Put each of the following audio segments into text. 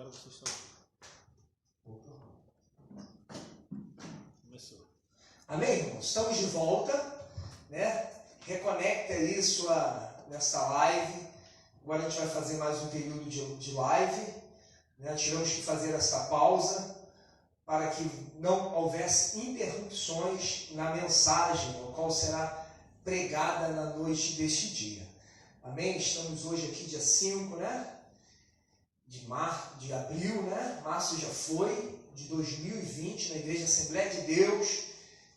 Agora vocês estão. Começou. Amém, irmãos? Estamos de volta, né? Reconecta aí nessa live. Agora a gente vai fazer mais um período de live, né? Tivemos que fazer essa pausa para que não houvesse interrupções na mensagem, a qual será pregada na noite deste dia. Amém? Estamos hoje aqui dia 5, né? De abril, né? Março já foi, de 2020, na Igreja Assembleia de Deus,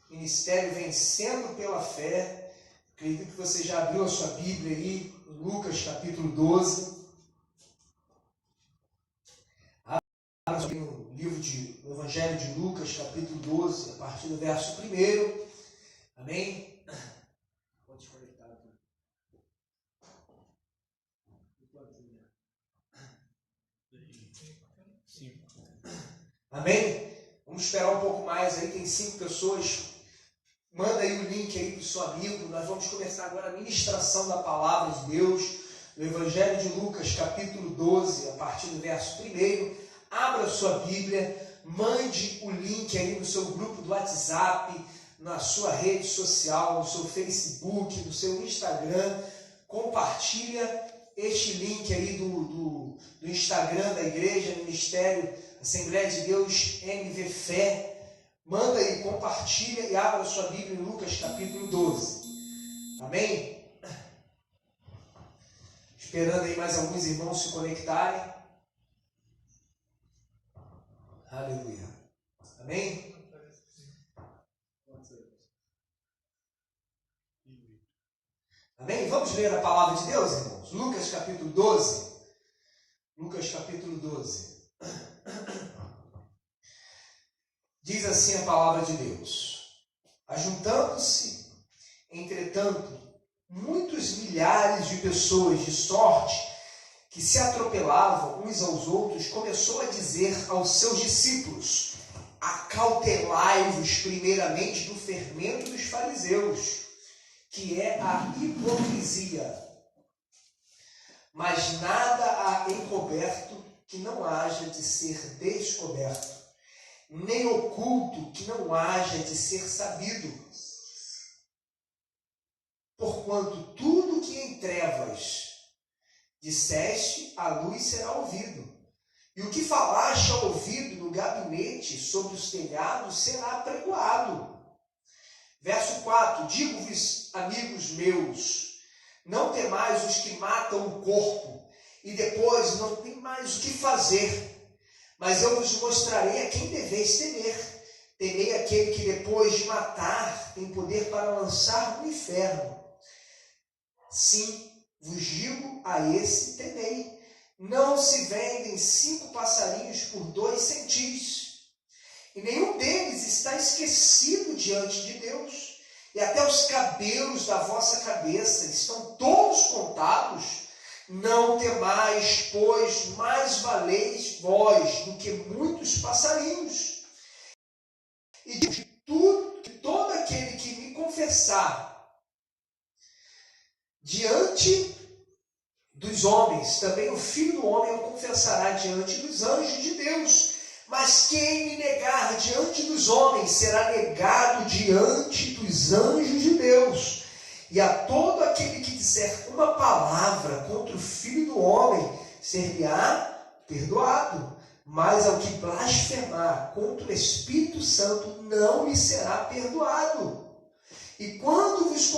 Ministério Vencendo pela Fé. Acredito que você já abriu a sua Bíblia aí, em Lucas capítulo 12. Abra no livro do Evangelho de Lucas, capítulo 12, a partir do verso 1. Amém? Pode desconectar aqui. Amém? Vamos esperar um pouco mais aí, tem 5 pessoas. Manda aí o link aí para o seu amigo. Nós vamos começar agora a ministração da palavra de Deus, do Evangelho de Lucas, capítulo 12, a partir do verso 1. Abra a sua Bíblia, mande o link aí no seu grupo do WhatsApp, na sua rede social, no seu Facebook, no seu Instagram. Compartilha este link aí do Instagram da igreja, Ministério Assembleia de Deus, MV Fé. Manda aí, compartilha e abra a sua Bíblia em Lucas capítulo 12. Amém? Esperando aí mais alguns irmãos se conectarem. Aleluia. Amém? Amém? Vamos ler a palavra de Deus, irmãos? Lucas capítulo 12. Lucas capítulo 12. Diz assim a palavra de Deus: ajuntando-se, entretanto, muitos milhares de pessoas de sorte que se atropelavam uns aos outros, começou a dizer aos seus discípulos: acautelai-vos primeiramente do fermento dos fariseus, que é a hipocrisia. Mas nada há encoberto que não haja de ser descoberto, nem oculto que não haja de ser sabido. Porquanto tudo que em trevas disseste, à luz será ouvido. E o que falaste ao ouvido no gabinete, sobre os telhados, será apregoado. Verso 4. Digo-vos, amigos meus, não temais os que matam o corpo, e depois não tem mais o que fazer. Mas eu vos mostrarei a quem deveis temer. Temei aquele que depois de matar tem poder para lançar no inferno. Sim, vos digo, a esse temei. Não se vendem 5 passarinhos por 2 centis, e nenhum deles está esquecido diante de Deus. E até os cabelos da vossa cabeça estão todos contados. Não temais, pois mais valeis vós do que muitos passarinhos. E digo que todo aquele que me confessar diante dos homens, também o Filho do Homem o confessará diante dos anjos de Deus. Mas quem me negar diante dos homens será negado diante dos anjos de Deus. E a todo aquele que disser uma palavra contra o Filho do Homem, ser-lhe-á perdoado. Mas ao que blasfemar contra o Espírito Santo, não lhe será perdoado. E quando vos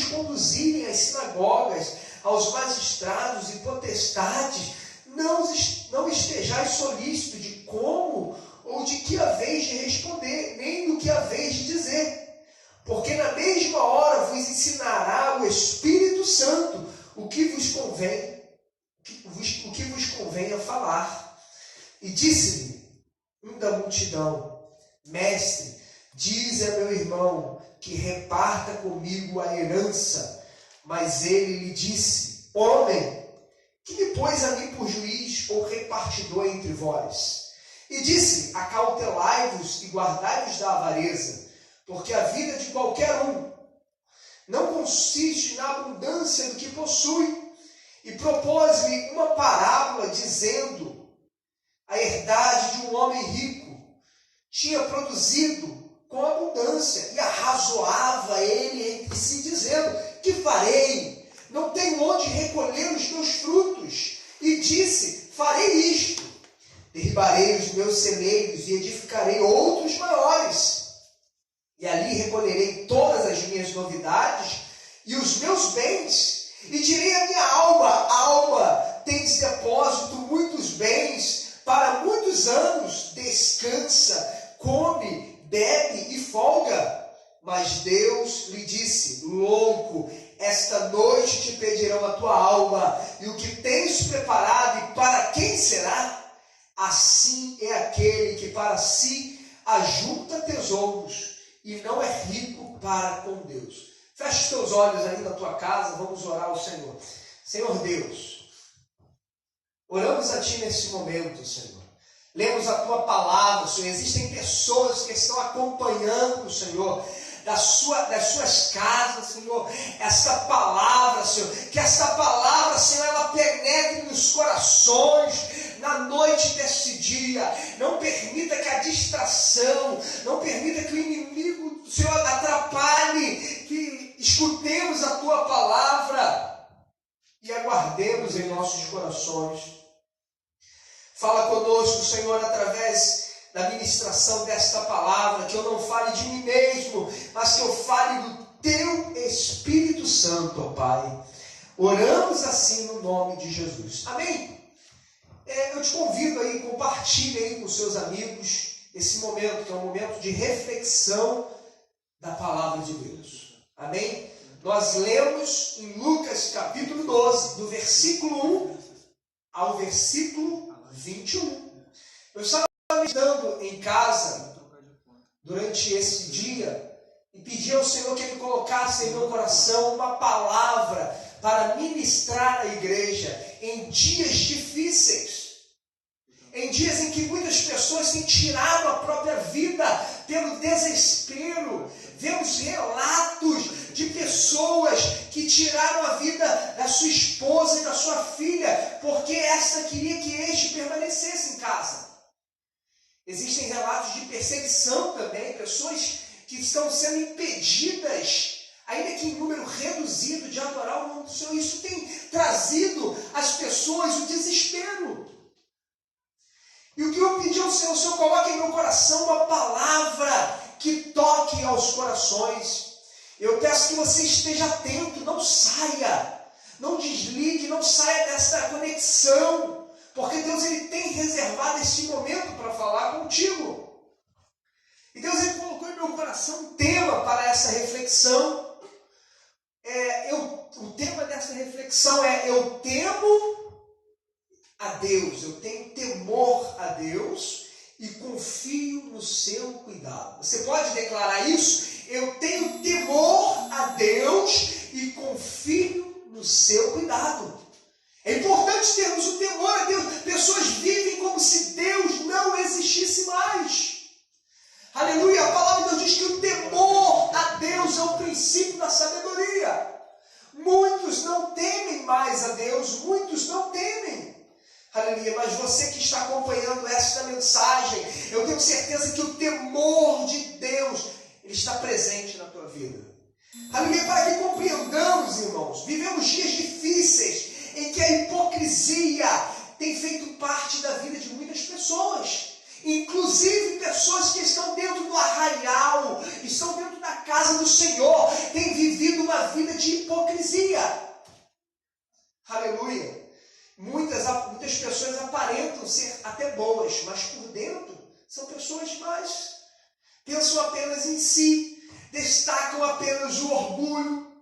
conduzirem às sinagogas, aos magistrados e potestades, não estejais solícito de como ou de que haveis de responder, nem do que haveis de dizer. Porque na mesma hora vos ensinará o Espírito Santo o que vos convém a falar. E disse-lhe um da multidão: Mestre, dize a meu irmão que reparta comigo a herança. Mas ele lhe disse: Homem, que me pôs a mim por juiz ou repartidor entre vós? E disse: acautelai-vos e guardai-vos da avareza, porque a vida de qualquer um não consiste na abundância do que possui. e propôs-lhe uma parábola, dizendo: a herdade de um homem rico tinha produzido com abundância, e arrazoava ele entre si, dizendo: que farei? Não tenho onde recolher os meus frutos. E disse: farei isto: derribarei os meus celeiros e edificarei outros maiores, e ali recolherei todas as minhas novidades e os meus bens, e direi à minha alma: alma, tens depósito muitos bens para muitos anos, descansa, come, bebe e folga. Mas Deus lhe disse: louco, esta noite te pedirão a tua alma, e o que tens preparado, e para quem será? Assim é aquele que para si ajunta tesouros e não é rico para com Deus. Feche os teus olhos aí na tua casa, vamos orar ao Senhor. Senhor Deus, oramos a Ti nesse momento, Senhor. Lemos a Tua palavra, Senhor. Existem pessoas que estão acompanhando, Senhor, das suas casas, Senhor, essa palavra, Senhor, que essa palavra, Senhor, ela penetre nos corações, na noite deste dia. Não permita que a distração, não permita que o inimigo, Senhor, atrapalhe, que escutemos a Tua palavra e aguardemos em nossos corações. Fala conosco, Senhor, através da ministração desta palavra, que eu não fale de mim mesmo, mas que eu fale do Teu Espírito Santo, ó Pai. Oramos assim no nome de Jesus. Amém? Eu te convido aí, compartilhe aí com seus amigos esse momento, que é um momento de reflexão da palavra de Deus. Amém? Nós lemos em Lucas capítulo 12, do versículo 1 ao versículo 21. Eu estava meditando em casa durante esse dia e pedi ao Senhor que Ele colocasse em meu coração uma palavra para ministrar à igreja em dias difíceis, em dias em que muitas pessoas têm tirado a própria vida pelo desespero. Vemos relatos de pessoas que tiraram a vida da sua esposa e da sua filha porque essa queria que este permanecesse em casa. Existem relatos de perseguição também, pessoas que estão sendo impedidas, ainda que em número reduzido, de adorar o nome do Senhor. Isso tem trazido às pessoas o desespero. E o que eu pedi ao Senhor, o Senhor coloque em meu coração uma palavra que toque aos corações. Eu peço que você esteja atento, não saia, não desligue, não saia dessa conexão, porque Deus ele tem reservado esse momento para falar contigo. E Deus ele colocou em meu coração um tema para essa reflexão. O tema dessa reflexão é: eu temo a Deus, eu tenho temor a Deus e confio no seu cuidado. Você pode declarar isso? Eu tenho temor a Deus e confio no seu cuidado. É importante termos o temor a Deus. Pessoas vivem como se Deus não existisse mais. Aleluia! A palavra de Deus diz que o temor a Deus é o princípio da sabedoria. Muitos não temem mais a Deus, muitos não temem. Aleluia! Mas você que está acompanhando esta mensagem, eu tenho certeza que o temor de Deus ele está presente na tua vida. Aleluia! Para que compreendamos, irmãos, vivemos dias difíceis em que a hipocrisia tem feito parte da vida de muitas pessoas. Inclusive pessoas que estão dentro do arraial, estão dentro da casa do Senhor, têm vivido uma vida de hipocrisia. Aleluia! Muitas pessoas aparentam ser até boas, mas por dentro são pessoas más. Pensam apenas em si, destacam apenas o orgulho.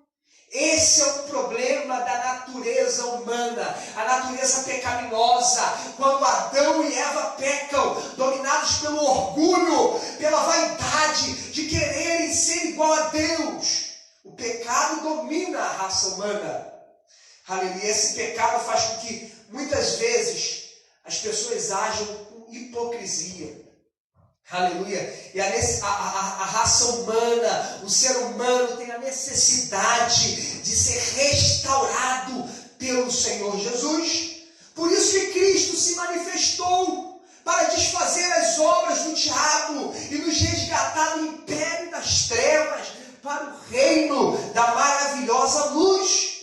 Esse é o problema da natureza humana, a natureza pecaminosa. Quando Adão e Eva pecam, dominados pelo orgulho, pela vaidade de quererem ser igual a Deus, o pecado domina a raça humana. Aleluia! Esse pecado faz com que muitas vezes as pessoas ajam com hipocrisia. Aleluia! E a raça humana, o ser humano tem a necessidade de ser restaurado pelo Senhor Jesus. Por isso que Cristo se manifestou para desfazer as obras do diabo e nos resgatar do império das trevas para o reino da maravilhosa luz.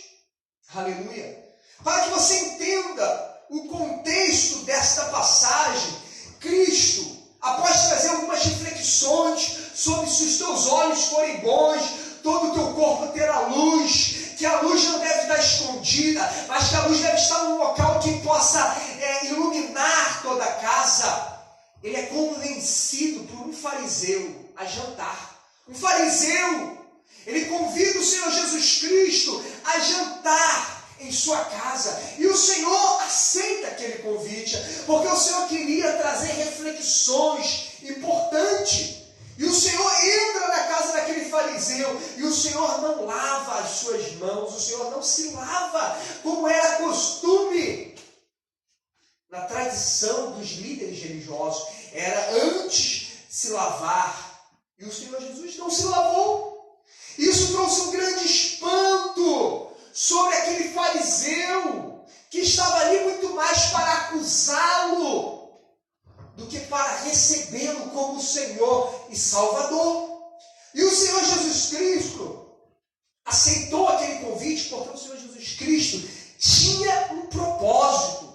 Aleluia! Para que você entenda o contexto desta passagem, Cristo, após trazer algumas reflexões sobre se os teus olhos forem bons, todo o teu corpo terá luz, que a luz não deve estar escondida, mas que a luz deve estar num local que possa iluminar toda a casa. Ele é convencido por um fariseu a jantar. Um fariseu, ele convida o Senhor Jesus Cristo a jantar em sua casa. E o Senhor aceita aquele convite, porque o Senhor queria trazer reflexões importantes. E o Senhor entra na casa daquele fariseu, e o Senhor não lava as suas mãos, o Senhor não se lava, como era costume. Na tradição dos líderes religiosos, era antes se lavar, e o Senhor Jesus não se lavou. Isso trouxe um grande espanto sobre aquele fariseu, que estava ali muito mais para acusá-lo do que para recebê-lo como Senhor e Salvador. E o Senhor Jesus Cristo aceitou aquele convite porque o Senhor Jesus Cristo tinha um propósito.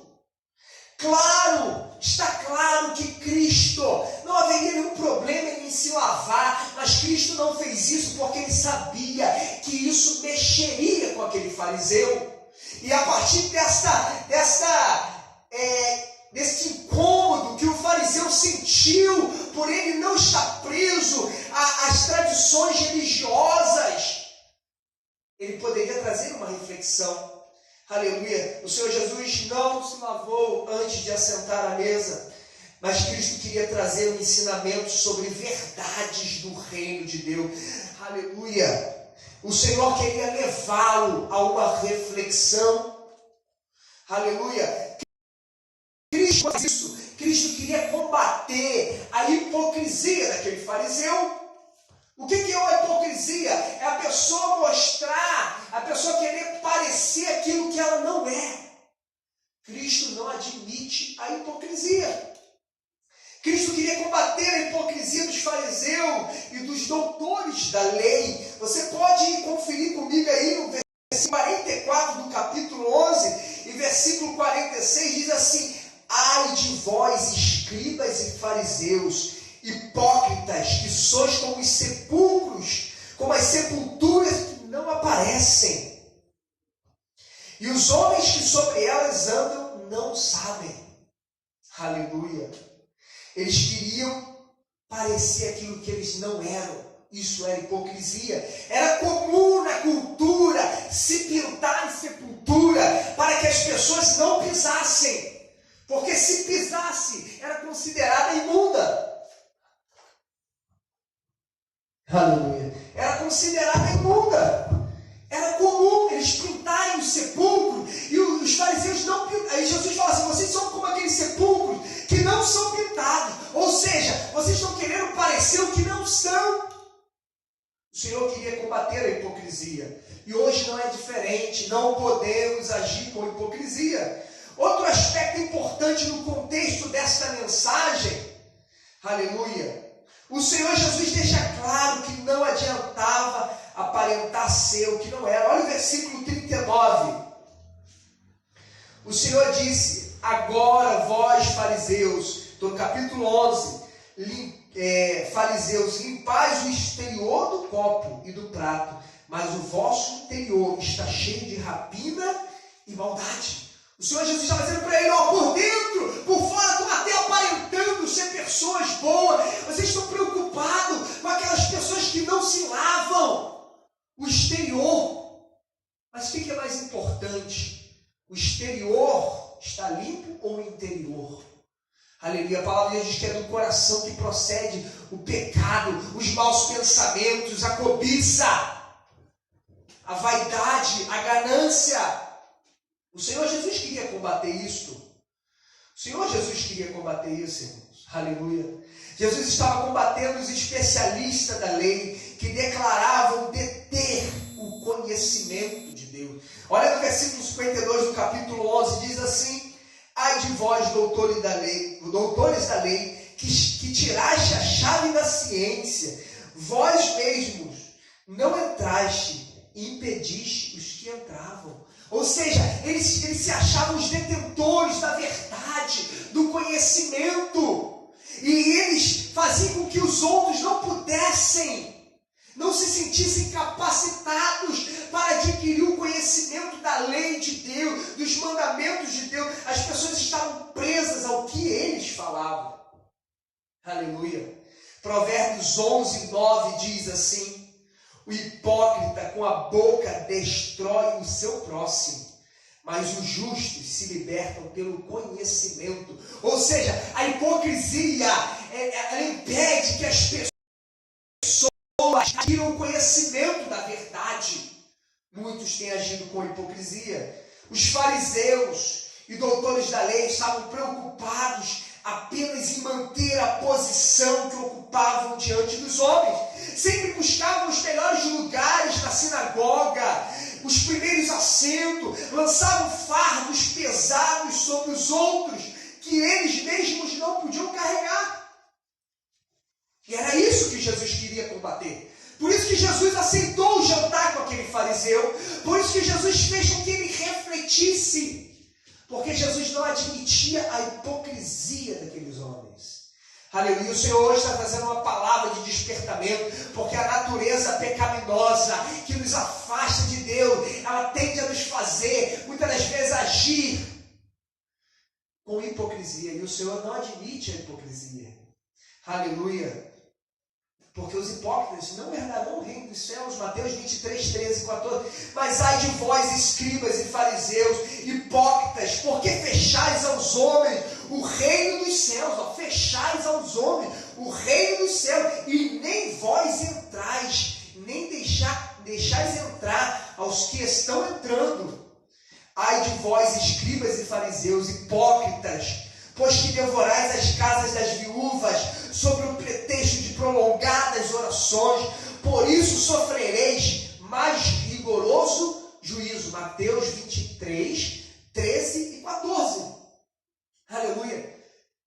Claro, está claro que Cristo não haveria nenhum problema em se lavar, mas Cristo não fez isso porque ele sabia que isso mexeria com aquele fariseu. E a partir desse incômodo que o fariseu sentiu por ele não estar preso às tradições religiosas, ele poderia trazer uma reflexão. Aleluia! O Senhor Jesus não se lavou antes de assentar à mesa, mas Cristo queria trazer um ensinamento sobre verdades do reino de Deus. Aleluia! O Senhor queria levá-lo a uma reflexão. Aleluia! Cristo faz isso. Cristo queria combater a hipocrisia daquele fariseu. O que é uma hipocrisia? É a pessoa mostrar, a pessoa querer parecer aquilo que ela não é. Cristo não admite a hipocrisia. Cristo queria combater a hipocrisia dos fariseus e dos doutores da lei. Você pode ir conferir comigo aí no versículo 44 do capítulo 11 e versículo 46 diz assim: ai de vós, escribas e fariseus, hipócritas, que sois como os sepulcros, como as sepulturas que não aparecem. E os homens que sobre elas andam não sabem. Aleluia. Eles queriam parecer aquilo que eles não eram. Isso era hipocrisia. Era comum na cultura se pintar em sepultura para que as pessoas não pisassem. Porque se pisasse, era considerada imunda. Aleluia. Era considerada imunda. Era comum eles pintarem o sepulcro. E os fariseus não pintavam. Aí Jesus fala assim: vocês são como aqueles sepulcros que não são pintados. Ou seja, vocês estão querendo parecer o que não são. O Senhor queria combater a hipocrisia. E hoje não é diferente. Não podemos agir com hipocrisia. Outro aspecto importante no contexto desta mensagem, aleluia, o Senhor Jesus deixa claro que não adiantava aparentar ser o que não era. Olha o versículo 39. O Senhor disse: agora vós, fariseus, do capítulo 11, fariseus, limpais o exterior do copo e do prato, mas o vosso interior está cheio de rapina e maldade. O Senhor Jesus está dizendo para ele: ó, por dentro, por fora, estão até aparentando ser pessoas boas. Vocês estão preocupados com aquelas pessoas que não se lavam. O exterior. Mas o que é mais importante? O exterior está limpo ou o interior? Aleluia. A palavra de Deus diz que é do coração que procede o pecado, os maus pensamentos, a cobiça, a vaidade, a ganância. O Senhor Jesus queria combater isso. O Senhor Jesus queria combater isso, irmãos. Aleluia. Jesus estava combatendo os especialistas da lei que declaravam deter o conhecimento de Deus. Olha no versículo 52 do capítulo 11, diz assim: ai de vós, doutores da lei, que tiraste a chave da ciência, vós mesmos não entraste e impediste os que entravam. Ou seja, eles se achavam os detentores da verdade, do conhecimento, e eles faziam com que os outros não pudessem, não se sentissem capacitados para adquirir o conhecimento da lei de Deus, dos mandamentos de Deus. As pessoas estavam presas ao que eles falavam. Aleluia. Provérbios 11, 9 diz assim: o hipócrita com a boca destrói o seu próximo, mas os justos se libertam pelo conhecimento. Ou seja, a hipocrisia ela impede que as pessoas adquiram o conhecimento da verdade. Muitos têm agido com hipocrisia. Os fariseus e doutores da lei estavam preocupados apenas em manter a posição que ocupavam diante dos homens. Sempre buscavam os melhores lugares na sinagoga, os primeiros assentos, lançavam fardos pesados sobre os outros que eles mesmos não podiam carregar. E era isso que Jesus queria combater. Por isso que Jesus aceitou jantar com aquele fariseu. Por isso que Jesus fez com que ele refletisse. Porque Jesus não admitia a hipocrisia daqueles homens. Aleluia. O Senhor hoje está trazendo uma palavra de despertamento. Porque a natureza pecaminosa que nos afasta de Deus, ela tende a nos fazer, muitas das vezes, agir com hipocrisia. E o Senhor não admite a hipocrisia. Aleluia. Porque os hipócritas não herdarão o reino dos céus. Mateus 23, 13 e 14. Mas ai de vós, escribas e fariseus, hipócritas, porque fechais aos homens o reino dos céus. Fechais aos homens o reino dos céus. E nem vós entrais, nem deixais entrar aos que estão entrando. Ai de vós, escribas e fariseus, hipócritas, pois que devorais as casas das viúvas, sobre o pretexto de prolongadas orações, por isso sofrereis mais rigoroso juízo. Mateus 23, 13 e 14. Aleluia.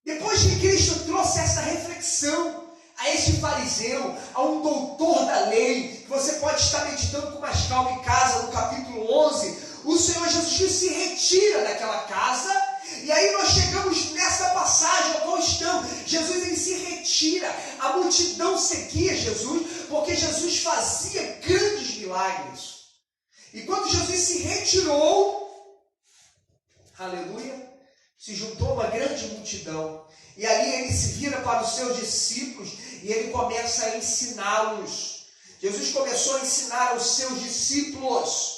Depois que Cristo trouxe essa reflexão a este fariseu, a um doutor da lei, que você pode estar meditando com mais calma em casa, no capítulo 11, o Senhor Jesus Cristo se retira daquela casa. E aí nós chegamos nessa passagem ao qual estamos. Jesus ele se retira. A multidão seguia Jesus, porque Jesus fazia grandes milagres. E quando Jesus se retirou, aleluia, se juntou uma grande multidão. E ali ele se vira para os seus discípulos e ele começa a ensiná-los. Jesus começou a ensinar aos seus discípulos.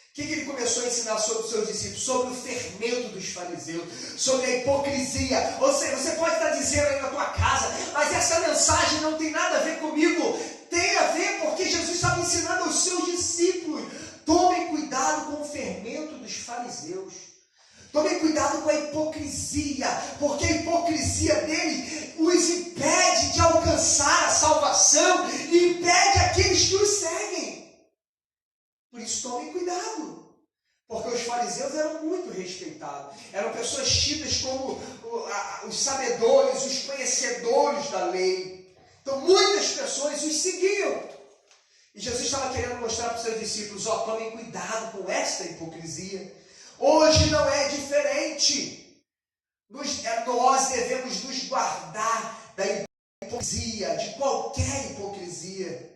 O que ele começou a ensinar sobre os seus discípulos? Sobre o fermento dos fariseus, sobre a hipocrisia. Ou seja, você pode estar dizendo aí na tua casa, mas essa mensagem não tem nada a ver comigo. Tem a ver porque Jesus estava ensinando aos seus discípulos. Tomem cuidado com o fermento dos fariseus. Tomem cuidado com a hipocrisia, porque a hipocrisia deles os impede de alcançar a salvação e impede aqueles que os seguem. Por isso, tomem cuidado, porque os fariseus eram muito respeitados. Eram pessoas tidas como os sabedores, os conhecedores da lei. Então, muitas pessoas os seguiam. E Jesus estava querendo mostrar para os seus discípulos, tomem cuidado com esta hipocrisia. Hoje não é diferente. Nós devemos nos guardar da hipocrisia, de qualquer hipocrisia.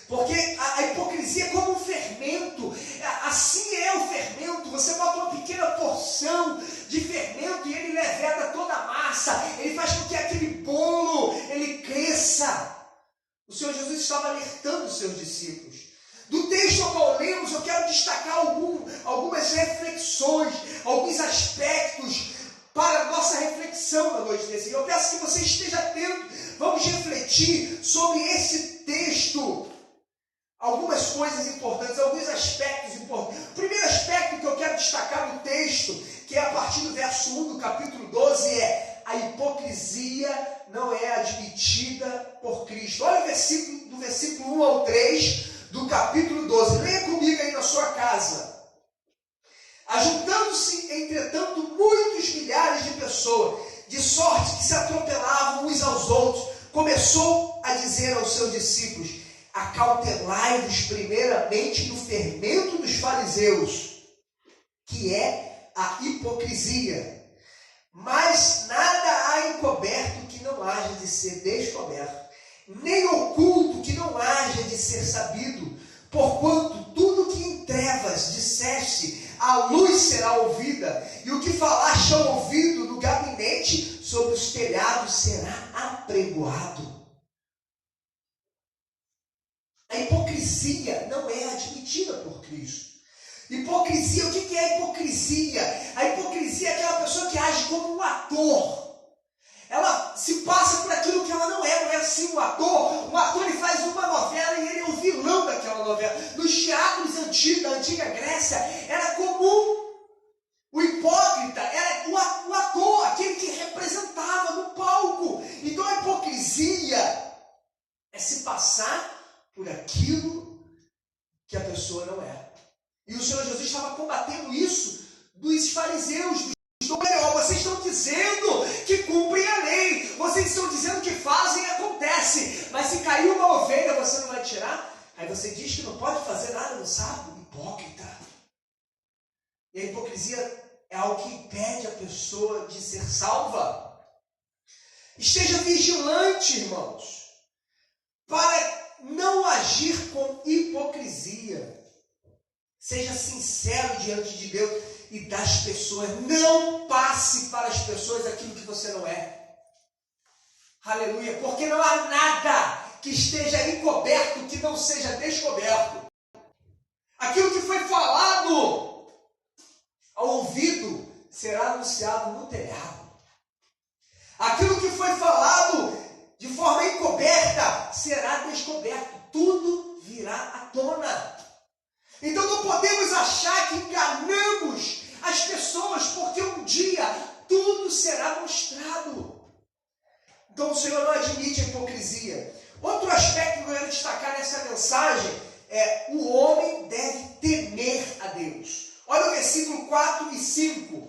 Porque a hipocrisia é como um fermento. Assim é o fermento. Você bota uma pequena porção de fermento e ele leveda toda a massa. Ele faz com que aquele bolo ele cresça. O Senhor Jesus estava alertando os seus discípulos. Do texto ao qual lemos, eu quero destacar algumas reflexões, alguns aspectos para a nossa reflexão na noite desse. Eu peço que você esteja atento. Vamos refletir sobre esse texto. Algumas coisas importantes, alguns aspectos importantes. O primeiro aspecto que eu quero destacar no texto, que é a partir do verso 1 do capítulo 12, é a hipocrisia não é admitida por Cristo. Olha o versículo, do versículo 1 ao 3 do capítulo 12. Leia comigo aí na sua casa. Ajuntando-se, entretanto, muitos milhares de pessoas, de sorte que se atropelavam uns aos outros, começou a dizer aos seus discípulos: acautelai-vos primeiramente do fermento dos fariseus, que é a hipocrisia. Mas nada há encoberto que não haja de ser descoberto, nem oculto que não haja de ser sabido. Porquanto tudo que em trevas disseste, a luz será ouvida, e o que falaste ao ouvido no gabinete, sobre os telhados será apregoado. A hipocrisia não é admitida por Cristo. Hipocrisia, o que é a hipocrisia? A hipocrisia é aquela pessoa que age como um ator. Ela se passa por aquilo que ela não é assim um ator. Um ator, ele faz uma novela e ele é o vilão daquela novela. Nos teatros antigos, da antiga Grécia, era comum. O hipócrita era o ator, aquele que representava no palco. Então a hipocrisia é se passar por aquilo que a pessoa não é. E o Senhor Jesus estava combatendo isso dos fariseus, vocês estão dizendo que cumprem a lei, vocês estão dizendo que fazem e acontece, mas se caiu uma ovelha, você não vai tirar? Aí você diz que não pode fazer nada no sábado? Hipócrita. E a hipocrisia é algo que impede a pessoa de ser salva. Esteja vigilante, irmãos, para não agir com hipocrisia. Seja sincero diante de Deus e das pessoas. Não passe para as pessoas aquilo que você não é. Aleluia. Porque não há nada que esteja encoberto que não seja descoberto. Aquilo que foi falado ao ouvido será anunciado no telhado. Aquilo que foi falado de forma encoberta será descoberto. Tudo virá à tona. Então não podemos achar que enganamos as pessoas, porque um dia tudo será mostrado. Então o Senhor não admite a hipocrisia. Outro aspecto que eu quero destacar nessa mensagem é: o homem deve temer a Deus. Olha o versículo 4 e 5.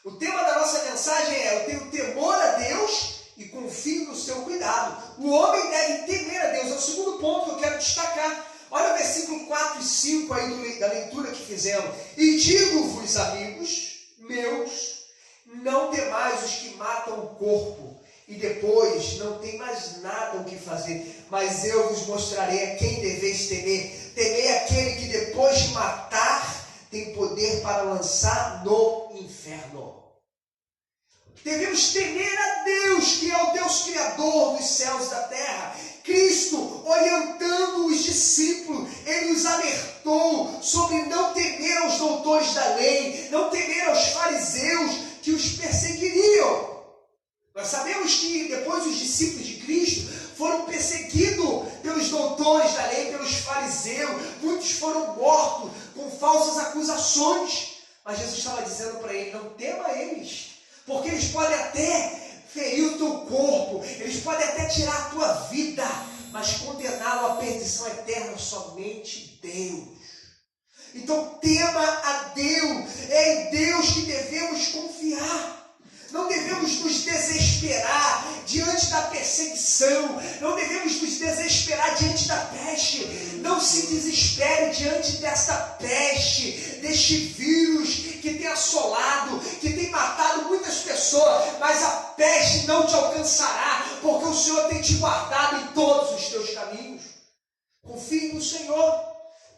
O tema da nossa mensagem é: eu tenho temor a Deus e confio no seu cuidado. O homem deve temer a Deus. É o segundo ponto que eu quero destacar. Olha o versículo 4 e 5 aí da leitura que fizemos. E digo-vos, amigos meus, não temais os que matam o corpo, e depois não tem mais nada o que fazer, mas eu vos mostrarei a quem deveis temer. Temei aquele que depois de matar tem poder para lançar no inferno. Devemos temer a Deus, que é o Deus Criador dos céus e da terra. Cristo, orientando os discípulos, Ele os alertou sobre não temer aos doutores da lei, não temer aos fariseus que os perseguiriam. Nós sabemos que depois os discípulos de Cristo foram perseguidos pelos doutores da lei, pelos fariseus. Muitos foram mortos com falsas acusações. Mas Jesus estava dizendo para ele: não tema eles, porque eles podem até ferir o teu corpo, eles podem até tirar a tua vida, mas condená-lo à perdição eterna somente Deus. Então tema a Deus, é em Deus que devemos confiar. Não devemos nos desesperar diante da perseguição, não devemos nos desesperar diante da peste. Não se desespere diante desta peste, deste vírus que tem assolado, que tem matado muitas pessoas, mas a peste não te alcançará, porque o Senhor tem te guardado em todos os teus caminhos. Confie no Senhor,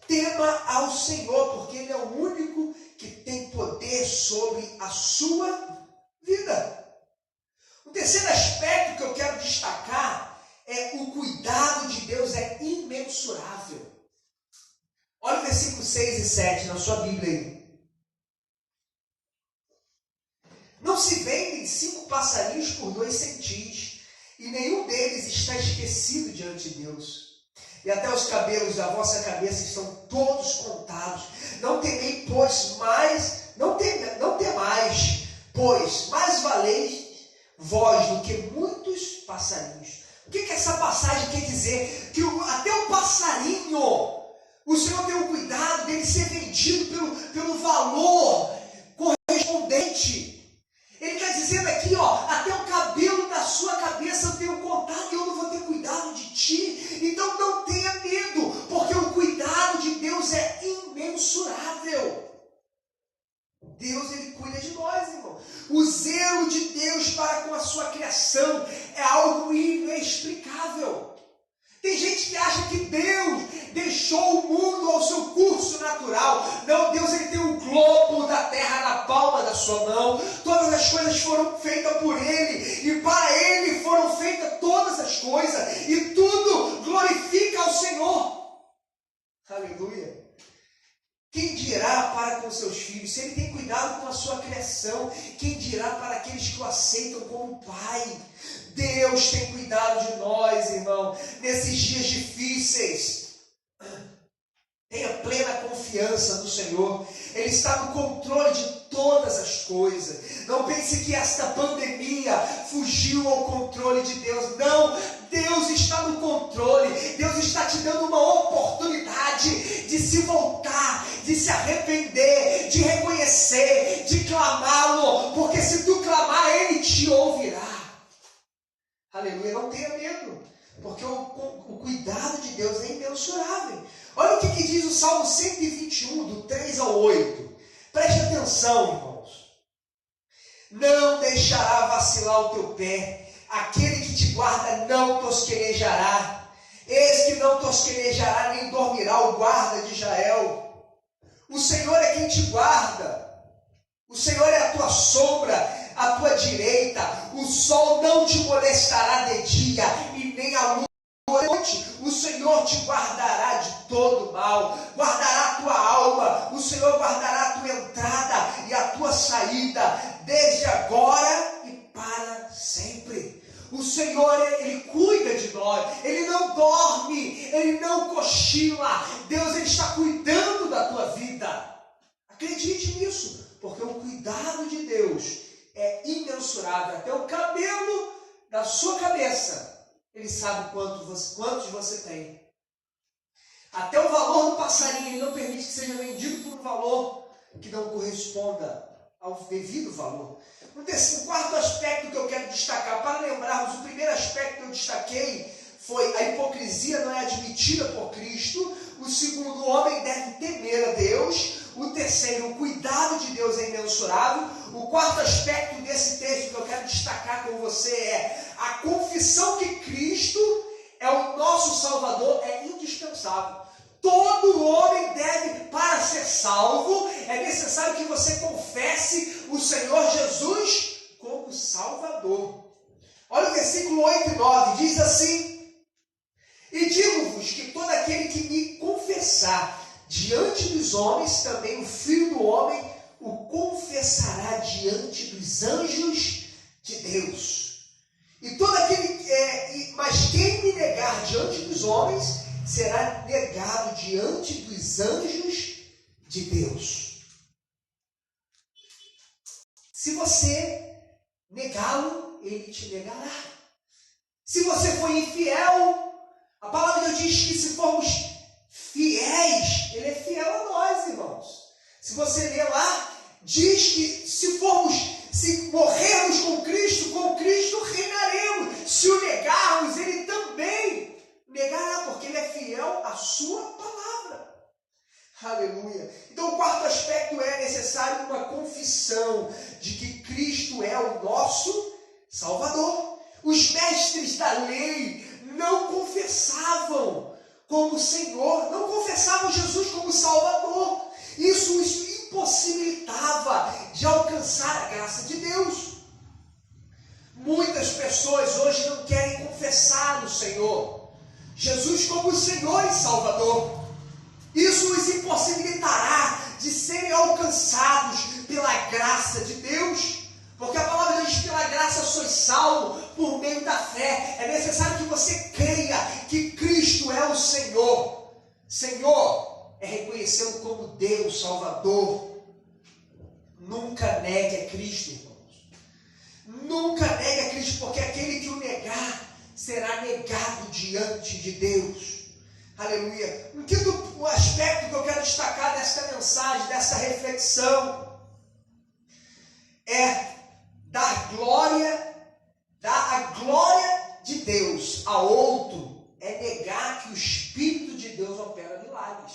tema ao Senhor, porque Ele é o único que tem poder sobre a sua vida. O terceiro aspecto que eu quero destacar é: o cuidado de Deus é imensurável. Olha o versículo 6 e 7 na sua Bíblia aí. Não se vendem 5 passarinhos por 2 centis, e nenhum deles está esquecido diante de Deus. E até os cabelos da vossa cabeça estão todos contados. Não temei, pois não temais, pois mais valeis vós do que muitos passarinhos. O que essa passagem quer dizer? que até o passarinho, o Senhor tem o cuidado dele ser vendido pelo valor correspondente. Ele está dizendo aqui, até o cabelo da sua cabeça eu tenho contado e eu não vou ter cuidado de ti. Então não tenha medo, porque o cuidado de Deus é imensurável. Deus, ele cuida de nós, irmão. O zelo de Deus para com a sua criação é algo inexplicável. Tem gente que acha que Deus deixou o mundo ao seu curso natural. Não, Deus, ele tem o globo da terra na palma da sua mão. Todas as coisas foram feitas por ele. E para ele foram feitas todas as coisas. E tudo glorifica ao Senhor. Aleluia. Quem dirá para com seus filhos? Se ele tem cuidado com a sua criação, quem dirá para aqueles que o aceitam como Pai? Deus tem cuidado de nós, irmão, nesses dias difíceis. Tenha plena confiança no Senhor. Ele está no controle de todas as coisas. Não pense que esta pandemia fugiu ao controle de Deus. Não, Deus está no controle. Deus está te dando uma oportunidade de se voltar, de se arrepender, de reconhecer, de clamá-lo. Porque se tu clamar, Ele te ouvirá. Aleluia, não tenha medo, porque o cuidado de Deus é imensurável. Olha o que diz o Salmo 121, do 3 ao 8. Preste atenção, irmãos. Não deixará vacilar o teu pé, aquele que te guarda não tosquenejará. Eis que não tosquenejará nem dormirá o guarda de Israel. O Senhor é quem te guarda. O Senhor é a tua sombra à tua direita. O sol não te molestará de dia e nem a lua à noite. O Senhor te guardará de todo mal, guardará a tua alma. O Senhor guardará a tua entrada e a tua saída, desde agora e para sempre. O Senhor, Ele cuida de nós. Ele não dorme, Ele não cochila. Deus, Ele está cuidando da tua vida. Acredite nisso, porque o cuidado de Deus é imensurável. Até o cabelo da sua cabeça, Ele sabe quantos você tem. Até o valor do passarinho, Ele não permite que seja vendido por um valor que não corresponda ao devido valor. O quarto aspecto que eu quero destacar, para lembrarmos, o primeiro aspecto que eu destaquei foi a hipocrisia não é admitida por Cristo. O segundo, o homem deve temer a Deus. O terceiro, o cuidado de Deus é imensurável. O quarto aspecto desse texto que eu quero destacar com você é a confissão que Cristo é o nosso Salvador é indispensável. Todo homem deve, para ser salvo, é necessário que você confesse o Senhor Jesus como Salvador. Olha o versículo 8 e 9, diz assim: E digo-vos que todo aquele que me confessar diante dos homens, também o Filho do Homem o confessará diante dos anjos de Deus. E todo aquele mas quem me negar diante dos homens será negado diante dos anjos de Deus. Se você negá-lo, Ele te negará. Se você for infiel, a palavra de Deus diz que se formos fiéis, Ele é fiel a nós, irmãos. Se você ler lá, diz que se morrermos com Cristo reinaremos. Se o negarmos, Ele também negará, porque Ele é fiel à sua palavra. Aleluia. Então o quarto aspecto é necessário uma confissão de que Cristo é o nosso Salvador. Os mestres da lei não confessavam como Senhor, não confessavam Jesus como Salvador. Isso os impossibilitava de alcançar a graça de Deus. Muitas pessoas hoje não querem confessar o Senhor Jesus como Senhor e Salvador. Isso os impossibilitará de serem alcançados pela graça de Deus. Porque a palavra diz que pela graça sois salvos por meio da fé. É necessário que você creia que Cristo é o Senhor. Senhor é reconhecê-lo como Deus, Salvador. Nunca negue a Cristo, irmãos. Nunca negue a Cristo, porque aquele que o negar será negado diante de Deus. Aleluia. Um quinto aspecto que eu quero destacar desta mensagem, dessa reflexão, é dar a glória de Deus a outro, é negar que o Espírito de Deus opera milagres.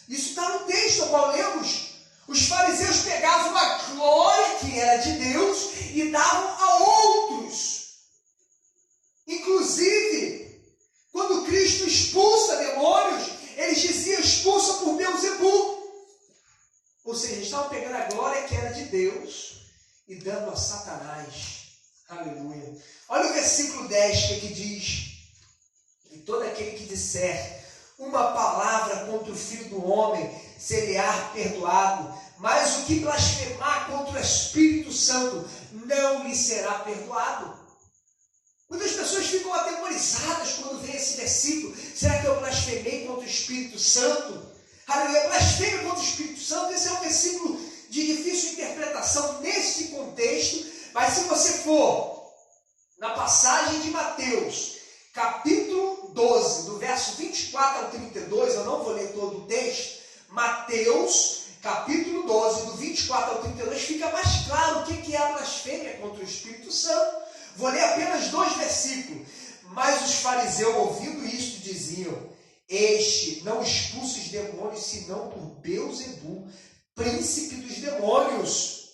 Isso está no texto, qual lemos. Os fariseus pegavam a glória que era de Deus e davam a outros. Inclusive, quando Cristo expulsa demônios, eles diziam expulsa por Beelzebul. Ou seja, eles estavam pegando a glória que era de Deus e dando a Satanás. Aleluia. Olha o versículo 10 que diz: e todo aquele que disser uma palavra contra o Filho do Homem ser-lhe-á perdoado, mas o que blasfemar contra o Espírito Santo não lhe será perdoado. Muitas pessoas ficam atemorizadas quando vê esse versículo. Será que eu blasfemei contra o Espírito Santo? Aleluia, blasfêmia contra o Espírito Santo. Esse é um versículo de difícil interpretação nesse contexto, mas se você for na passagem de Mateus, capítulo 12, do verso 24 ao 32, eu não vou ler todo o texto, Mateus, capítulo 12, do 24 ao 32, fica mais claro o que é a blasfêmia contra o Espírito Santo. Vou ler apenas 2 versículos. Mas os fariseus, ouvindo isto, diziam: este não expulsa os demônios, senão por Beelzebul, príncipe dos demônios.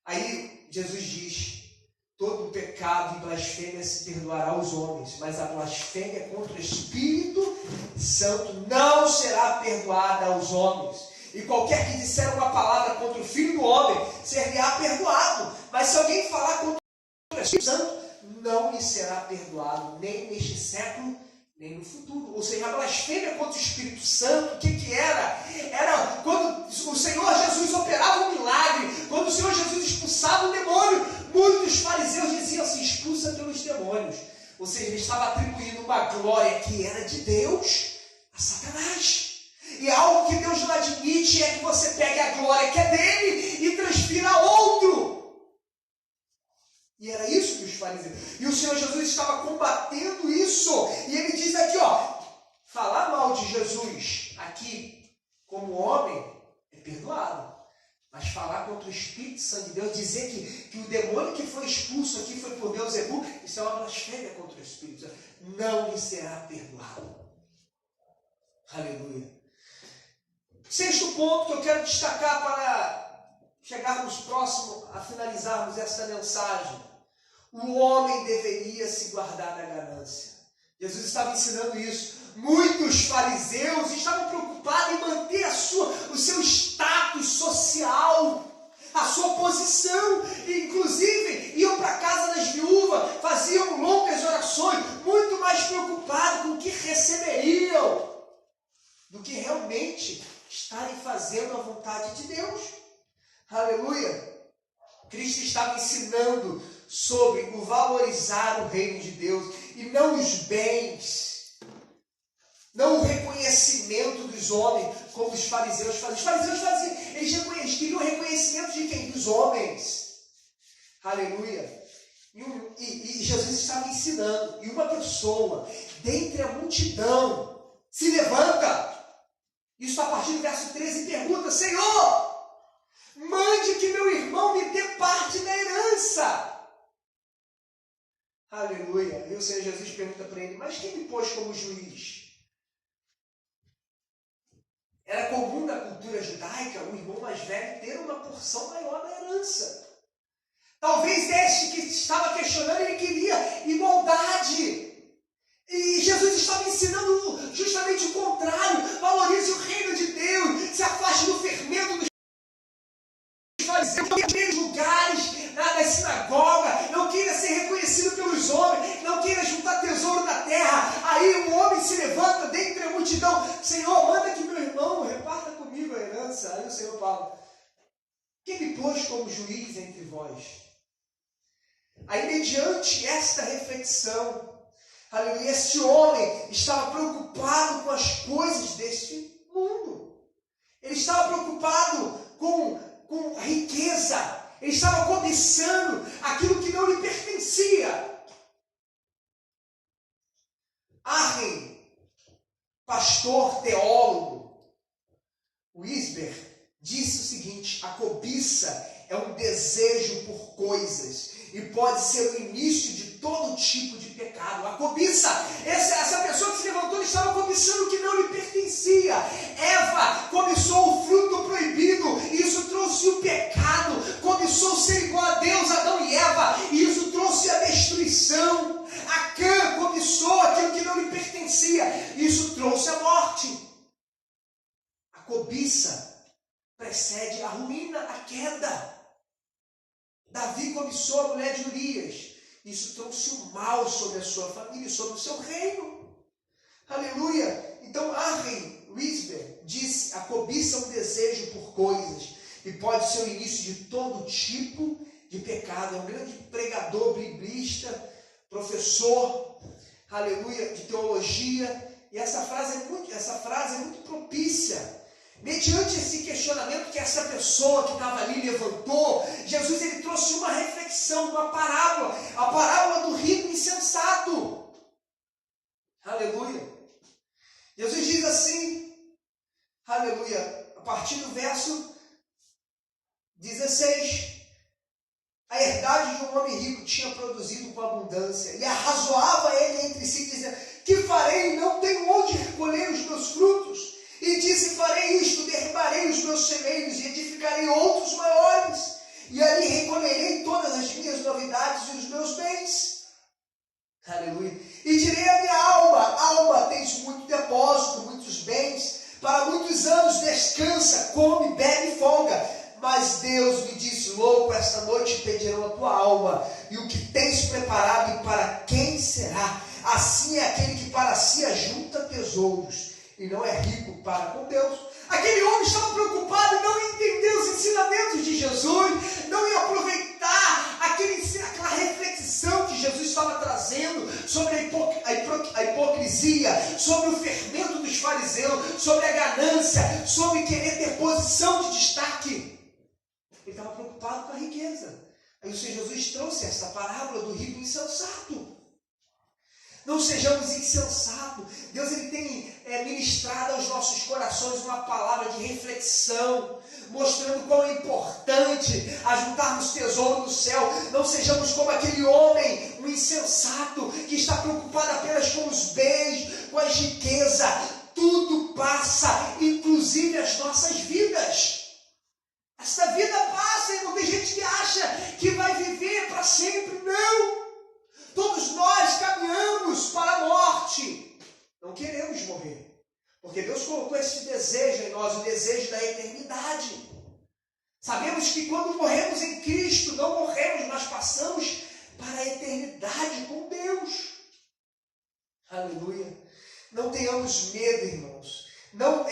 Aí Jesus diz: todo pecado e blasfêmia se perdoará aos homens, mas a blasfêmia contra o Espírito Santo não será perdoada aos homens. E qualquer que disser uma palavra contra o Filho do Homem ser-lhe-á perdoado, mas se alguém falar contra o Espírito Santo, não lhe será perdoado, nem neste século, nem no futuro. Ou seja, a blasfêmia contra o Espírito Santo, o que era? Era quando o Senhor Jesus operava um milagre, quando o Senhor Jesus expulsava o demônio, muitos fariseus diziam assim: expulsa pelos demônios. Ou seja, ele estava atribuindo uma glória que era de Deus a Satanás. E algo que Deus não admite é que você pegue a glória que é dele e transfira a outro. E era isso que os fariseus... E o Senhor Jesus estava combatendo isso. E ele diz aqui, falar mal de Jesus aqui como homem é perdoado. Mas falar contra o Espírito Santo de Deus, dizer que o demônio que foi expulso aqui foi por Beelzebul, isso é uma blasfêmia contra o Espírito Santo. Não lhe será perdoado. Aleluia. 6º ponto que eu quero destacar para chegarmos próximo a finalizarmos essa mensagem. O homem deveria se guardar da ganância. Jesus estava ensinando isso. Muitos fariseus estavam preocupados em manter o seu status social, a sua posição. E, inclusive, iam para a casa das viúvas, faziam longas orações, muito mais preocupados com o que receberiam do que realmente estarem fazendo a vontade de Deus. Aleluia! Cristo estava ensinando sobre o valorizar o reino de Deus e não os bens, não o reconhecimento dos homens, como os fariseus faziam. Os fariseus faziam, eles queriam o reconhecimento de quem? Dos homens. Aleluia! E Jesus estava ensinando, e uma pessoa dentre a multidão se levanta. Isso a partir do verso 13 pergunta: Senhor, mande que meu irmão me dê parte da herança. Aleluia. E o Senhor Jesus pergunta para ele: mas quem me pôs como juiz? Era comum na cultura judaica o irmão mais velho ter uma porção maior da herança. Talvez este que estava questionando, ele queria igualdade. E Jesus estava ensinando justamente o contrário. Valorize o reino de Deus. Se afaste do fermento dos fariseus. Não queira lugares nas sinagogas. Não queira ser reconhecido pelos homens. Não queira juntar tesouro na terra. Aí um homem se levanta dentre a multidão: Senhor, manda que meu irmão reparta comigo a herança. Aí o Senhor fala: quem me pôs como juiz entre vós? Aí, mediante esta reflexão, aleluia, esse homem estava preocupado com as coisas deste mundo. Ele estava preocupado com a riqueza. Ele estava cobiçando aquilo que não lhe pertencia. Arlen, pastor teólogo, Wisber, disse o seguinte: a cobiça é um desejo por coisas e pode ser o início de todo tipo de pecado. A cobiça, essa pessoa que se levantou estava cobiçando o que não lhe pertencia. Eva cobiçou o fruto proibido e isso trouxe o pecado. Cobiçou ser igual a Deus, Adão e Eva, e isso trouxe a destruição. Acã cobiçou aquilo que não lhe pertencia e isso trouxe a morte. A cobiça precede a ruína, a queda. Davi cobiçou a mulher de Urias. Isso trouxe o mal sobre a sua família e sobre o seu reino. Aleluia! Então, Arlen Wisber disse: a cobiça é um desejo por coisas e pode ser o início de todo tipo de pecado. É um grande pregador, biblista, professor, aleluia, de teologia. E essa frase é muito propícia. Mediante esse questionamento que essa pessoa que estava ali levantou, Jesus ele trouxe uma reflexão, uma parábola, a parábola do rico insensato. Aleluia. Jesus diz assim, aleluia, a partir do verso 16, a herdade de um homem rico tinha produzido com abundância, e arrazoava ele entre si, dizendo: que farei? Não tenho onde recolher os meus frutos. E disse: farei isto, derribarei os meus celeiros e edificarei outros maiores, e ali recolherei todas as minhas novidades e os meus bens. Aleluia. E direi à minha alma: alma, tens muito depósito, muitos bens, para muitos anos descansa, come, bebe e folga. Mas Deus me disse: louco, esta noite pedirão a tua alma, e o que tens preparado e para quem será? Assim é aquele que para si ajunta tesouros e não é rico para com Deus. Aquele homem estava preocupado em não entender os ensinamentos de Jesus, não ia aproveitar aquela reflexão que Jesus estava trazendo sobre a hipocrisia, sobre o fermento dos fariseus, sobre a ganância, sobre querer ter posição de destaque. Ele estava preocupado com a riqueza. Aí o Senhor Jesus trouxe essa parábola do rico insensato. Não sejamos insensatos. Deus ele tem ministrado aos nossos corações uma palavra de reflexão, mostrando quão é importante ajuntarmos tesouro no céu. Não sejamos como aquele homem, um insensato, que está preocupado apenas com os bens, com as riquezas. Tudo passa, inclusive as nossas vidas. Esta vida passa, irmão. Tem gente que acha que vai viver para sempre. Não! Todos nós caminhamos para a morte. Não queremos morrer. Porque Deus colocou esse desejo em nós, o desejo da eternidade. Sabemos que quando morremos em Cristo, não morremos, mas passamos para a eternidade com Deus. Aleluia. Não tenhamos medo, irmãos. Não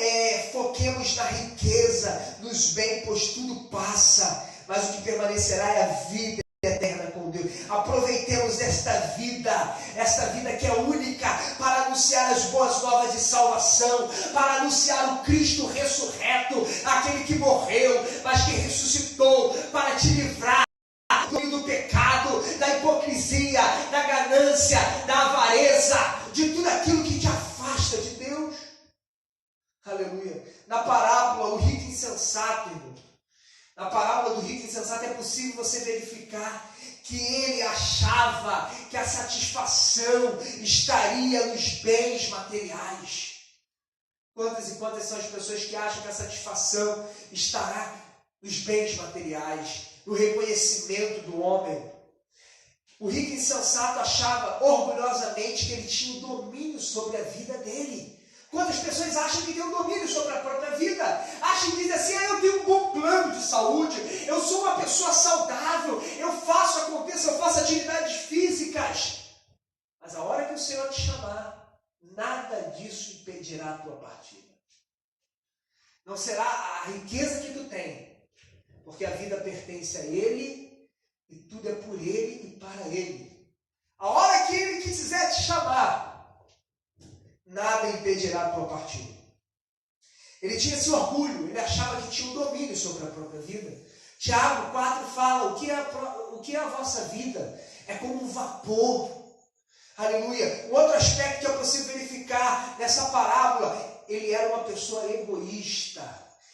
foquemos na riqueza, nos bens, pois tudo passa. Mas o que permanecerá é a vida eterna com Deus. Aproveitemos esta vida que é única, para anunciar as boas novas de salvação, para anunciar o Cristo ressurreto, aquele que morreu, mas que ressuscitou, para te livrar do pecado, da hipocrisia, da ganância, da avareza, de tudo aquilo que te afasta de Deus. Aleluia. Na parábola, o rico insensato, irmão, na parábola do rico insensato é possível você verificar que ele achava que a satisfação estaria nos bens materiais. Quantas e quantas são as pessoas que acham que a satisfação estará nos bens materiais, no reconhecimento do homem? O rico insensato achava orgulhosamente que ele tinha o domínio sobre a vida dele. Quantas pessoas acham que tem um domínio sobre a própria vida? Acham que dizem assim: eu tenho um bom plano de saúde, eu sou uma pessoa saudável, eu faço, aconteça, eu faço atividades físicas. Mas a hora que o Senhor te chamar, nada disso impedirá a tua partida. Não será a riqueza que tu tem, porque a vida pertence a Ele e tudo é por Ele e para Ele. A hora que Ele quiser te chamar, nada impedirá a tua partida. Ele tinha esse orgulho, ele achava que tinha um domínio sobre a própria vida. Tiago 4 fala: o que é a vossa vida? É como um vapor. Aleluia. Um outro aspecto que é possível verificar nessa parábola, ele era uma pessoa egoísta.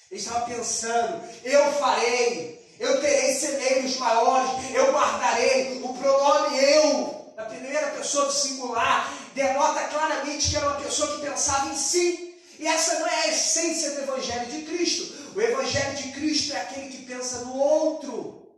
Ele estava pensando, eu farei, eu terei celeiros maiores, eu guardarei. O pronome eu, na primeira pessoa do singular, denota claramente que era uma pessoa que pensava em si. E essa não é a essência do Evangelho de Cristo. O Evangelho de Cristo é aquele que pensa no outro.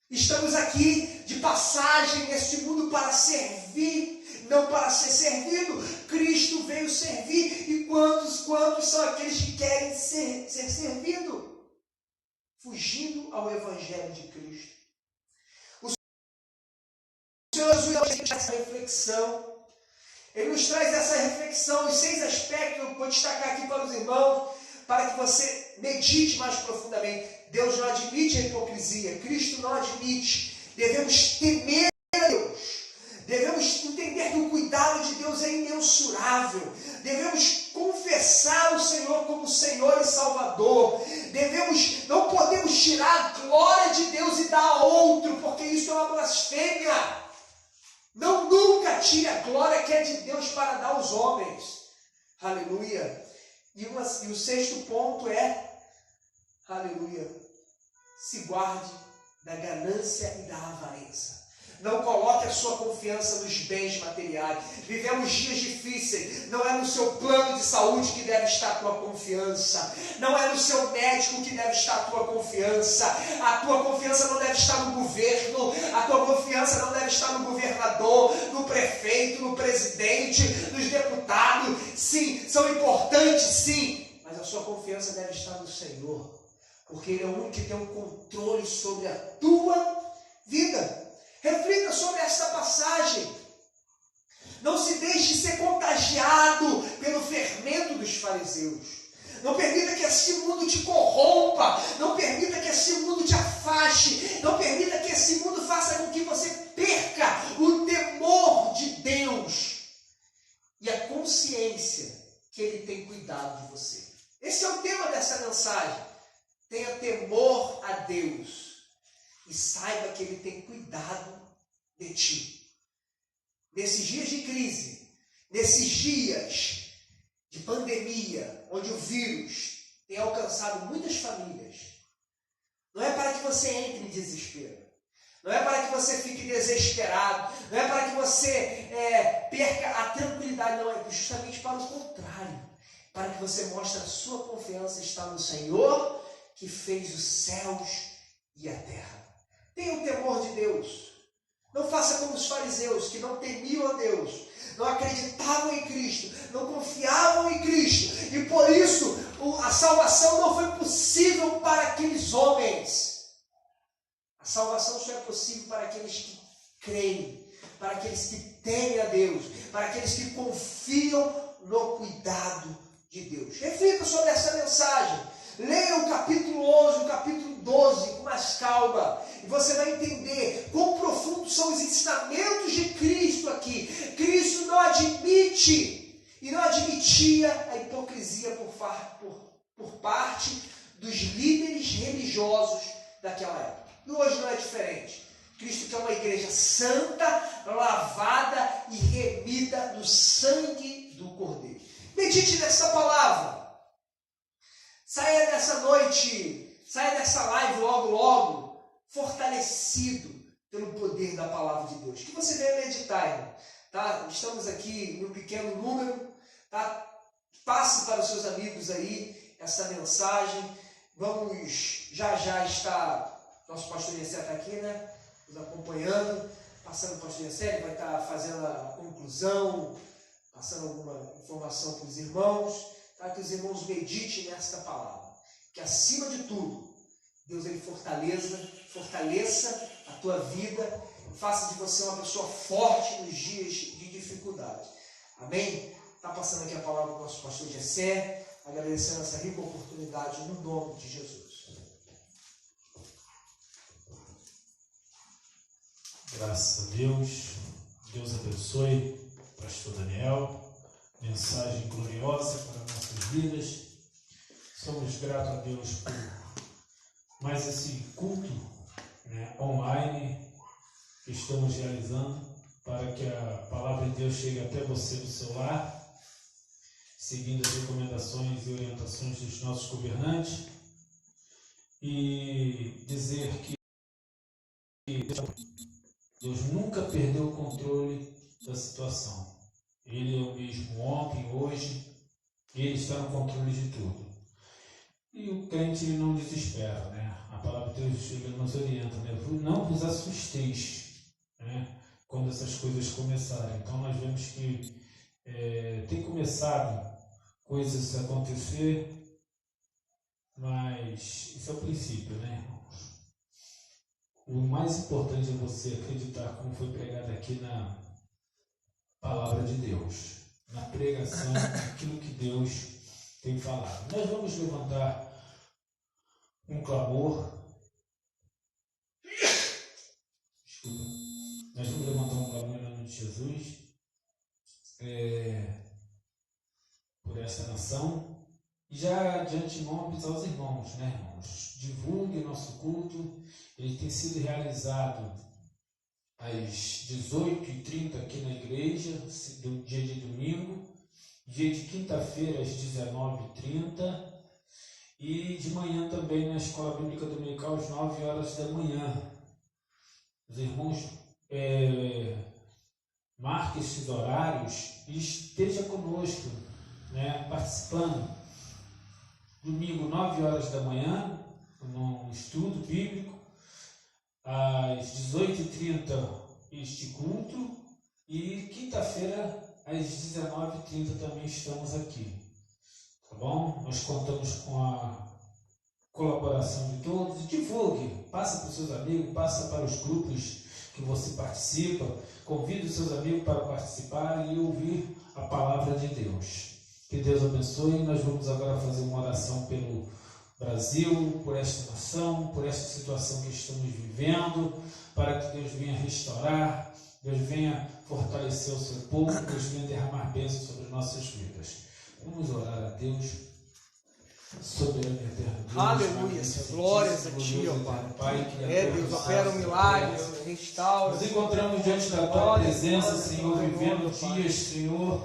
Estamos aqui de passagem neste mundo para servir, não para ser servido. Cristo veio servir. E quantos são aqueles que querem ser servidos? Fugindo ao Evangelho de Cristo. O Senhor Jesus nos traz essa reflexão. Ele nos traz essa reflexão, os 6 aspectos, eu vou destacar aqui para os irmãos, para que você medite mais profundamente. Deus não admite a hipocrisia, Cristo não admite. Devemos temer a Deus. Devemos entender que o cuidado de Deus é imensurável. Devemos confessar o Senhor como Senhor e Salvador. Não podemos tirar a glória de Deus e dar a outro, porque isso é uma blasfêmia. Não, nunca tire a glória que é de Deus para dar aos homens. Aleluia. E o 6º ponto é, aleluia, se guarde da ganância e da avareza. Não coloque a sua confiança nos bens materiais. Vivemos dias difíceis. Não é no seu plano de saúde que deve estar a tua confiança. Não é no seu médico que deve estar a tua confiança. A tua confiança não deve estar no governo. A tua confiança não deve estar no governador, no prefeito, no presidente, nos deputados. Sim, são importantes, sim. Mas a sua confiança deve estar no Senhor. Porque Ele é o único que tem um controle sobre a tua vida. Reflita sobre esta passagem. Não se deixe ser contagiado pelo fermento dos fariseus. Não permita que esse mundo te corrompa. Não permita que esse mundo te afaste. Não permita que esse mundo faça com que você perca o temor de Deus e a consciência que Ele tem cuidado de você. Esse é o tema dessa mensagem. Tenha temor a Deus. E saiba que Ele tem cuidado de ti. Nesses dias de crise, nesses dias de pandemia, onde o vírus tem alcançado muitas famílias, não é para que você entre em desespero. Não é para que você fique desesperado. Não é para que você perca a tranquilidade. Não, é justamente para o contrário. Para que você mostre a sua confiança está no Senhor, que fez os céus e a terra. Tenha o temor de Deus. Não faça como os fariseus, que não temiam a Deus, não acreditavam em Cristo, não confiavam em Cristo, e por isso a salvação não foi possível para aqueles homens. A salvação só é possível para aqueles que creem, para aqueles que temem a Deus, para aqueles que confiam no cuidado de Deus. Reflita sobre essa mensagem. Leia o capítulo 11, o capítulo 12 com mais calma. E você vai entender quão profundos são os ensinamentos de Cristo aqui. Cristo não admite e não admitia a hipocrisia por parte dos líderes religiosos daquela época. E hoje não é diferente. Cristo quer uma igreja santa, lavada e remida no sangue do Cordeiro. Medite nessa palavra. Saia dessa noite, saia dessa live logo, fortalecido pelo poder da palavra de Deus. Que você venha meditar, irmão. Tá? Estamos aqui em um pequeno número. Tá? Passe para os seus amigos aí essa mensagem. Vamos já está, nosso pastor Yessé está aqui, né? Nos acompanhando. Passando o pastor Yessé, ele vai estar fazendo a conclusão, passando alguma informação para os irmãos. Para que os irmãos meditem nesta palavra. Que acima de tudo, Deus ele fortaleça a tua vida, faça de você uma pessoa forte nos dias de dificuldade. Amém? Está passando aqui a palavra do nosso pastor Yessé, agradecendo essa rica oportunidade no nome de Jesus. Graças a Deus. Deus abençoe o pastor Daniel. Mensagem gloriosa para nossas vidas. Somos gratos a Deus por mais esse culto online que estamos realizando para que a palavra de Deus chegue até você do seu lar, seguindo as recomendações e orientações dos nossos governantes, e dizer que Deus nunca perdeu o controle da situação. Ele é o mesmo ontem, hoje, e Ele está no controle de tudo. E o crente ele não desespera, né? A palavra de Deus chega, nos orienta, né? Não vos assusteis, né? Quando essas coisas começarem. Então nós vemos que tem começado coisas a acontecer, mas isso é o princípio, né, irmãos? O mais importante é você acreditar, como foi pregado aqui na palavra de Deus, na pregação daquilo que Deus tem falado. Nós vamos levantar um clamor. Desculpa. Nós vamos levantar um clamor em nome de Jesus por essa nação. E já de antemão avisar os irmãos, né, irmãos? Divulgue nosso culto. Ele tem sido realizado às 18h30 aqui na igreja, do dia de domingo, dia de quinta-feira às 19h30 e de manhã também na Escola Bíblica Dominical às 9 horas da manhã. Os irmãos marquem esses horários e esteja conosco, né, participando. Domingo, 9 horas da manhã, no estudo bíblico. Às 18h30 este culto. E quinta-feira, às 19h30 também estamos aqui. Tá bom? Nós contamos com a colaboração de todos. Divulgue, passa para os seus amigos, passa para os grupos que você participa. Convide os seus amigos para participar e ouvir a palavra de Deus. Que Deus abençoe. Nós vamos agora fazer uma oração pelo Brasil, por esta nação, por esta situação que estamos vivendo, para que Deus venha restaurar, Deus venha fortalecer o seu povo, Deus venha derramar bênçãos sobre as nossas vidas. Vamos orar a Deus. Soberano e eterno Deus, aleluia, glórias a Ti, ó Pai. Deus, opera um milagre, restaura. Nos encontramos diante da Tua presença, Senhor, vivendo dias, Senhor,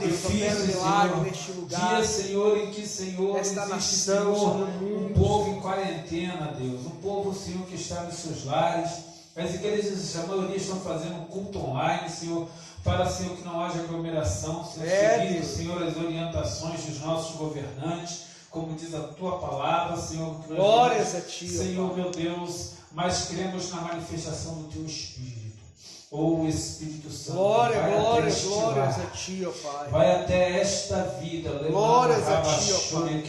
Deus, opera um milagre neste lugar. Dias, Senhor, em que, Senhor, esta existe, nação, Senhor, um povo em quarentena, Deus, um povo, Senhor, que está nos seus lares. As igrejas, a maioria estão fazendo culto online, Senhor, para, Senhor, que não haja aglomeração, Senhor, seguindo, Senhor, as orientações dos nossos governantes, como diz a Tua palavra, Senhor. Glórias a Ti, Senhor, meu Deus, mas cremos na manifestação do Teu Espírito. Ou Espírito Santo, glórias a Ti, ó Pai. Vai até esta vida, glórias a Ti, ó Pai.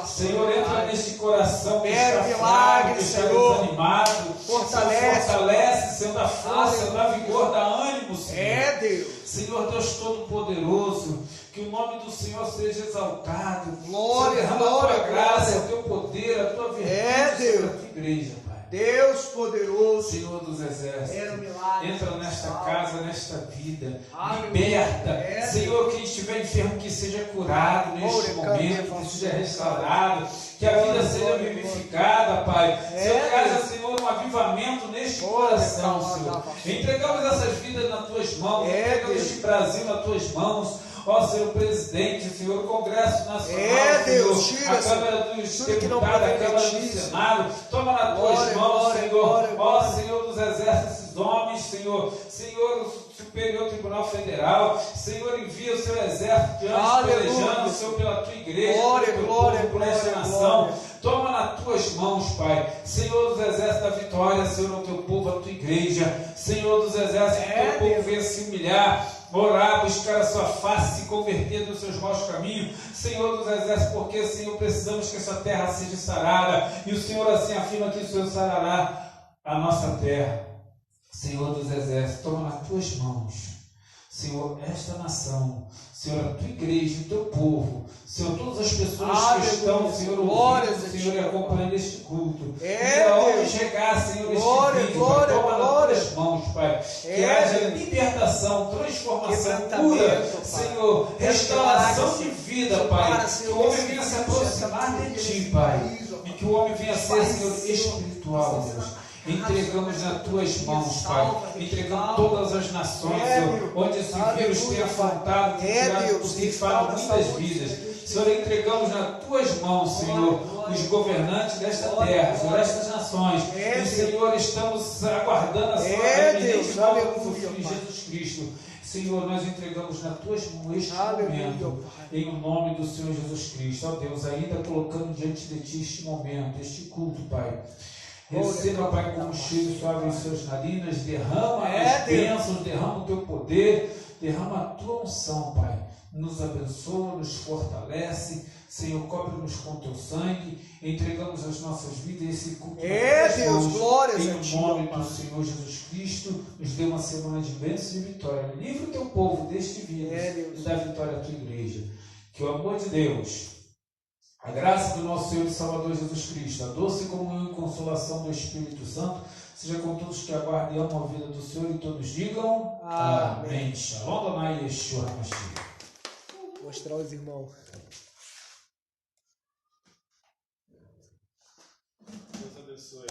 Senhor, entra neste coração que está milagre, que está desanimado. Fortalece, Senhor, dá força, dá vigor, dá ânimo, Senhor. Deus. Senhor Deus Todo-Poderoso, que o nome do Senhor seja exaltado. Glória, a Tua graça, o Teu poder, a Tua virtude sobre a Tua igreja, Pai. Deus poderoso, Senhor dos exércitos, milagre, entra nesta casa, nesta vida, liberta, Senhor, quem estiver enfermo que seja curado neste momento, que seja restaurado, que a vida seja vivificada, Pai. Senhor, que haja, Senhor, um avivamento neste coração, Senhor. Entregamos essas vidas nas Tuas mãos, entregamos este Brasil nas Tuas mãos. Ó Senhor presidente, Senhor, o Congresso Nacional, Deus, Senhor, a Câmara dos Deputados, a Câmara do Senado, toma nas Tuas mãos, Senhor. Ó Senhor dos Exércitos, esses homens, Senhor, o Superior Tribunal Federal, Senhor, envia o Seu exército diante, pelejando, Senhor, pela Tua igreja, por esta nação. Toma nas Tuas mãos, Pai. Senhor dos exércitos da vitória, Senhor, o Teu povo, a Tua igreja. Senhor dos exércitos, o Teu povo venha se humilhar, orar, buscar a Sua face, se converter dos seus maus caminhos. Senhor dos exércitos, porque, Senhor, precisamos que essa terra seja sarada. E o Senhor assim afirma que o Senhor sarará a nossa terra. Senhor dos exércitos, toma nas Tuas mãos, Senhor, esta nação, Senhor, a Tua igreja, o Teu povo, Senhor, todas as pessoas que estão, Senhor, ouvindo, Senhor, e acompanhando este culto. E aonde chegar, Senhor, este vídeo, Pai, toma nas Tuas mãos, Pai. Que haja libertação, transformação, cura, Senhor, restauração de vida, Pai. Que o homem venha se aproximar de Ti, Pai. E que o homem venha ser, Senhor, espiritual, Deus. Entregamos nas tuas mãos, Pai. Entregamos todas as nações, Senhor, onde esse vírus tem afrontado, tem tirado por ceifado muitas vidas. Senhor, entregamos nas tuas mãos, Senhor, os governantes desta terra, Senhor, destas nações. E, Senhor, estamos aguardando a sua iminente volta do Filho Jesus Cristo. Senhor, nós entregamos nas tuas mãos este momento, em nome do Senhor Jesus Cristo. Ó Deus, ainda colocando diante de ti este momento, este culto, Pai. Receba, Pai, como cheiro suave em suas narinas, derrama as bênçãos, derrama o teu poder, derrama a tua unção, Pai. Nos abençoa, nos fortalece, Senhor, cobre-nos com teu sangue, entregamos as nossas vidas, esse culto Deus, glórias em a ti, nome do Senhor Jesus Cristo, nos dê uma semana de bênçãos e vitória. Livre o teu povo deste vírus e dá vitória à tua igreja. Que o amor de Deus, a graça do nosso Senhor e Salvador Jesus Cristo, a doce comunhão e consolação do Espírito Santo, seja com todos que aguardam e amam a vida do Senhor, e todos digam amém. Shalom Adonai Yeshua HaMashiach. Mostrar os irmãos. Deus abençoe.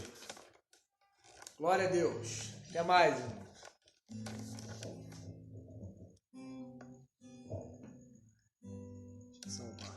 Glória a Deus. Até mais, irmão. São Paulo.